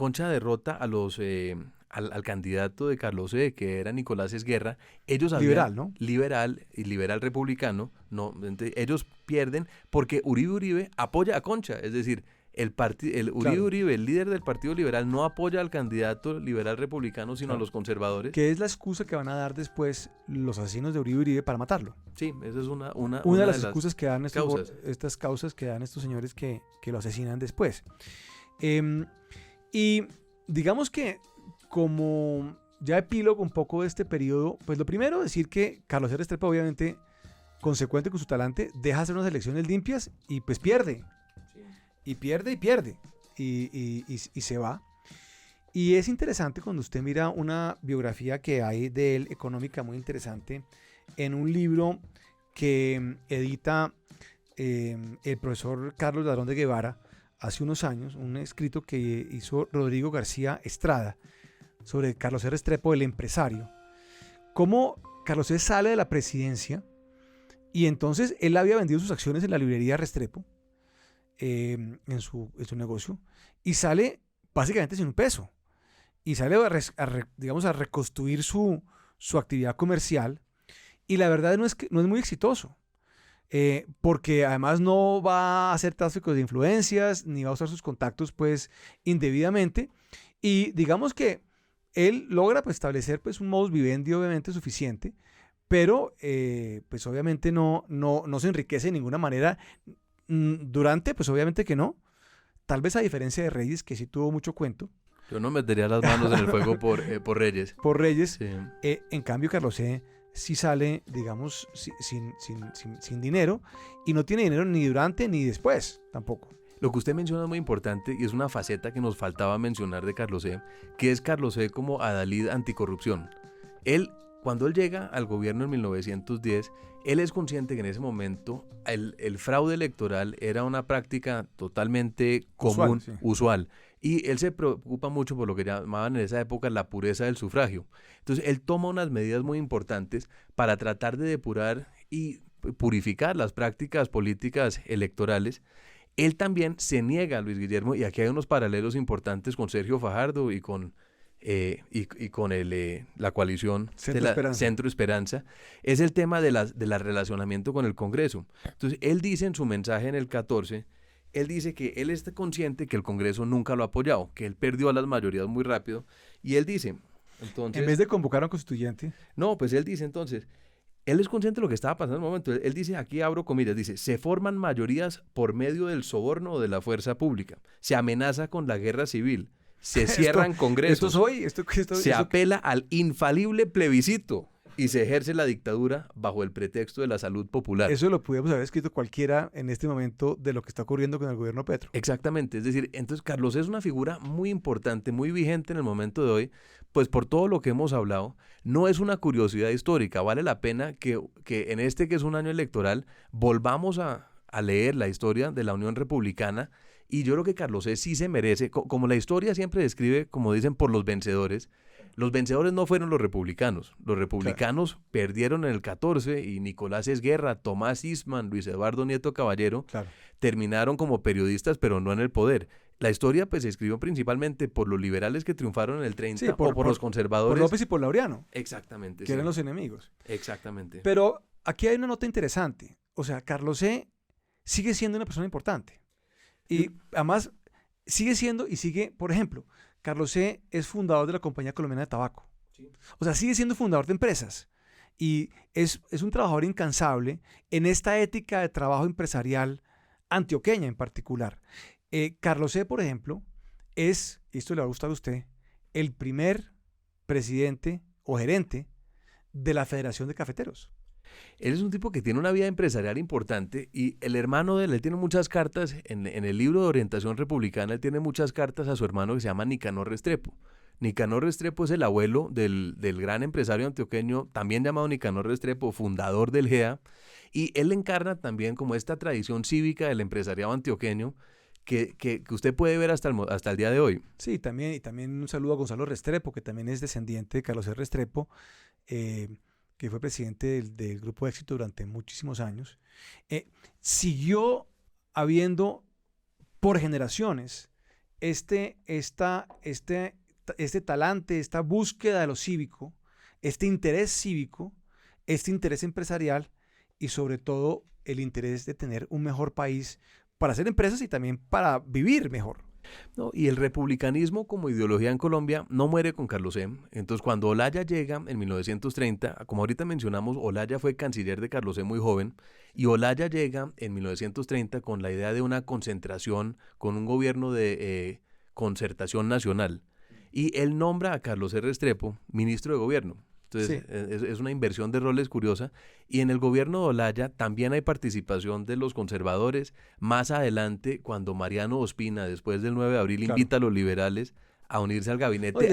candidato de Carlos C., que era Nicolás Esguerra. Ellos liberal, ¿no? Liberal y liberal republicano. No, ellos pierden porque Uribe apoya a Concha. Es decir, Uribe, el líder del Partido Liberal, no apoya al candidato liberal republicano, sino a los conservadores. Que es la excusa que van a dar después los asesinos de Uribe para matarlo. Sí, esa es una de las excusas que dan estas causas que dan estos señores que lo asesinan después. Y digamos que como ya epílogo un poco de este periodo, pues lo primero decir que Carlos R. Restrepo, obviamente, consecuente con su talante, deja hacer unas elecciones limpias y pues pierde. Sí. Y pierde. Y se va. Y es interesante cuando usted mira una biografía que hay de él, económica, muy interesante, en un libro que edita el profesor Carlos Ladrón de Guevara hace unos años, un escrito que hizo Rodrigo García Estrada sobre Carlos R. Restrepo, el empresario. Cómo Carlos C. sale de la presidencia y entonces él había vendido sus acciones en la librería Restrepo, en su negocio, y sale básicamente sin un peso. Y sale a reconstruir su actividad comercial, y la verdad no es muy exitoso. Porque además no va a hacer tráfico de influencias, ni va a usar sus contactos pues indebidamente, y digamos que él logra pues establecer pues un modus vivendi obviamente suficiente, pero pues obviamente no se enriquece de ninguna manera durante, pues obviamente que no, tal vez a diferencia de Reyes, que sí tuvo mucho cuento. Yo no metería las manos en el fuego por Reyes. Por Reyes, sí. En cambio Carlos C. si sale, digamos, sin dinero, y no tiene dinero ni durante ni después tampoco. Lo que usted menciona es muy importante y es una faceta que nos faltaba mencionar de Carlos E., que es Carlos E. como adalid anticorrupción. Cuando él llega al gobierno en 1910, él es consciente que en ese momento el fraude electoral era una práctica totalmente común, usual. Y él se preocupa mucho por lo que llamaban en esa época la pureza del sufragio. Entonces él toma unas medidas muy importantes para tratar de depurar y purificar las prácticas políticas electorales. Él también se niega, Luis Guillermo, y aquí hay unos paralelos importantes con Sergio Fajardo y con la coalición Centro Esperanza, es el tema del relacionamiento con el Congreso. Entonces, él dice en su mensaje en el 14, él dice que él está consciente que el Congreso nunca lo ha apoyado, que él perdió a las mayorías muy rápido, y él dice, entonces... En vez de convocar a un constituyente. No, pues él dice entonces... Él es consciente de lo que estaba pasando en el momento. Él dice, aquí abro comillas, dice, se forman mayorías por medio del soborno o de la fuerza pública. Se amenaza con la guerra civil. Se cierran congresos. Se apela al infalible plebiscito y se ejerce la dictadura bajo el pretexto de la salud popular. Eso lo pudiéramos haber escrito cualquiera en este momento de lo que está ocurriendo con el gobierno Petro. Exactamente. Es decir, entonces Carlos es una figura muy importante, muy vigente en el momento de hoy, pues por todo lo que hemos hablado. No es una curiosidad histórica. Vale la pena que en este que es un año electoral volvamos a leer la historia de la Unión Republicana. Y yo creo que Carlos E. sí se merece, como la historia siempre describe, como dicen, por los vencedores. Los vencedores no fueron los republicanos. Los republicanos perdieron en el 14 y Nicolás Esguerra, Tomás Isman, Luis Eduardo Nieto Caballero terminaron como periodistas, pero no en el poder. La historia pues se escribió principalmente por los liberales que triunfaron en el 30 o por los conservadores. Por López y por Laureano. Exactamente. Que eran los enemigos. Exactamente. Pero aquí hay una nota interesante. O sea, Carlos E. sigue siendo una persona importante. Y además sigue siendo y sigue, por ejemplo, Carlos E. es fundador de la Compañía Colombiana de Tabaco. Sí. O sea, sigue siendo fundador de empresas. Y es un trabajador incansable en esta ética de trabajo empresarial antioqueña en particular. Carlos E., por ejemplo, es, y esto le va a gustar a usted, el primer presidente o gerente de la Federación de Cafeteros. Él es un tipo que tiene una vida empresarial importante y el hermano de él tiene muchas cartas, en el libro de orientación republicana, él tiene muchas cartas a su hermano que se llama Nicanor Restrepo. Nicanor Restrepo es el abuelo del gran empresario antioqueño, también llamado Nicanor Restrepo, fundador del GEA, y él encarna también como esta tradición cívica del empresariado antioqueño que usted puede ver hasta el día de hoy. Sí, y también un saludo a Gonzalo Restrepo, que también es descendiente de Carlos E. Restrepo, que fue presidente del Grupo Éxito durante muchísimos años. Siguió habiendo por generaciones este talante, esta búsqueda de lo cívico, este interés empresarial y sobre todo el interés de tener un mejor país para hacer empresas y también para vivir mejor. No, y el republicanismo como ideología en Colombia no muere con Carlos E. Entonces cuando Olaya llega en 1930, como ahorita mencionamos, Olaya fue canciller de Carlos E. muy joven, y Olaya llega en 1930 con la idea de una concentración, con un gobierno de concertación nacional. Y él nombra a Carlos E. Restrepo ministro de gobierno. Entonces, sí, es una inversión de roles curiosa. Y en el gobierno de Olaya también hay participación de los conservadores. Más adelante, cuando Mariano Ospina, después del 9 de abril, invita a los liberales a unirse al gabinete,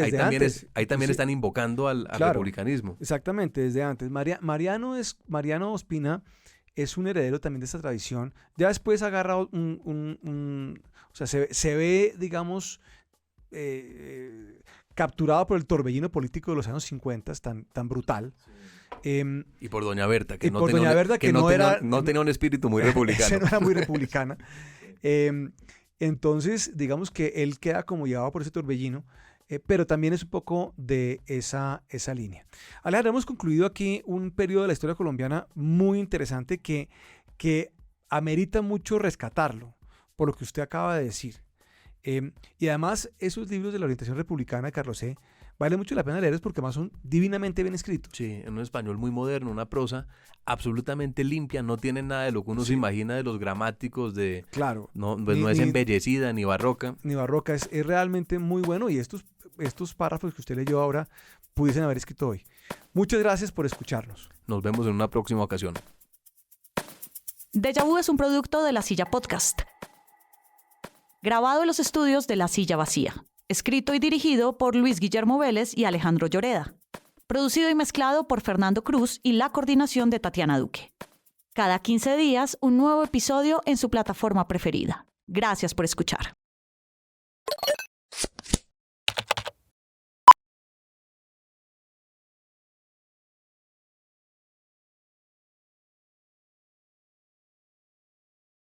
ahí también están invocando al republicanismo. Exactamente, desde antes. Mariano Ospina es un heredero también de esta tradición. Ya después agarra o sea, se ve, digamos, capturado por el torbellino político de los años 50, tan brutal. Sí. Y por Doña Berta, que no tenía un espíritu muy republicano. No era muy republicana. Entonces, digamos que él queda como llevado por ese torbellino, pero también es un poco de esa línea. Alejandro, hemos concluido aquí un periodo de la historia colombiana muy interesante que amerita mucho rescatarlo, por lo que usted acaba de decir. Y además, esos libros de la orientación republicana de Carlos E. vale mucho la pena leerlos porque además son divinamente bien escritos. Sí, en un español muy moderno, una prosa absolutamente limpia, no tiene nada de lo que uno se imagina de los gramáticos Claro. No es embellecida ni barroca. Ni barroca, es realmente muy bueno y estos estos párrafos que usted leyó ahora pudiesen haber escrito hoy. Muchas gracias por escucharnos. Nos vemos en una próxima ocasión. Déjà Vu es un producto de La Silla Podcast. Grabado en los estudios de La Silla Vacía. Escrito y dirigido por Luis Guillermo Vélez y Alejandro Lloreda. Producido y mezclado por Fernando Cruz y la coordinación de Tatiana Duque. Cada 15 días, un nuevo episodio en su plataforma preferida. Gracias por escuchar.